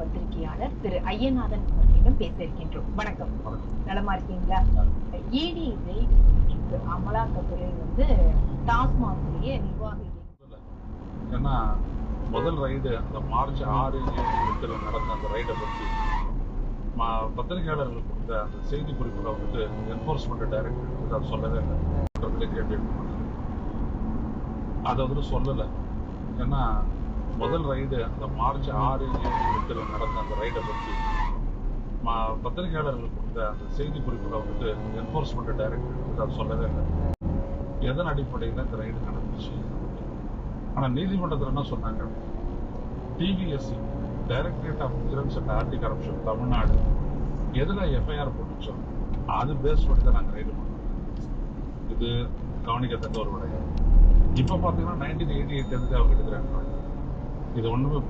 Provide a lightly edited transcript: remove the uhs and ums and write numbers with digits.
பத்திரிகையாளர் திரு ஐயநாதன் அவர்களிடம் பேச இருக்கின்றோம். வணக்கம், நலமா இருக்கீங்களா? ED ரெய்டு அமலாக்கத்துறை டாஸ்மாகுடைய நிர்வாகிகள், ஏன்னா முதல் ரைடு அந்த மார்ச் 6, 7, 8 நடந்த அந்த ரைடை பற்றி பத்திரிகையாளர்கள் கொடுத்த அந்த செய்தி குறிப்புல என்போர்ஸ்மெண்ட் டைரக்டர் அதை சொல்லவே இல்லை, கேள்வி அதை சொல்லலை. ஏன்னா முதல் ரைடு அந்த மார்ச் 6, 7, 8 நடந்த அந்த ரைடை பற்றி பத்திரிகையாளர்கள் கொடுத்த அந்த செய்தி குறிப்புல என்போர்ஸ்மெண்ட் டைரக்டர் அதை சொல்லவே இல்லை, எதன் அடிப்படையில் இந்த ரைடு நடந்துச்சு. ஆனா நீதிமன்றத்தில் என்ன சொன்னாங்க, DVAC directorate of vigilance and anti corruption Tamil Nadu எதுல எஃப்ஐஆர் போட்டுச்சோ அது பேஸ் பண்ணி தான் நாங்கள் ரைடு பண்ணோம். இது கவனிக்கத்தக்க ஒரு விடயம். இப்ப பாத்தீங்கன்னா 1988 அவங்க எடுக்கிறாங்க. இது ஒண்ணுமே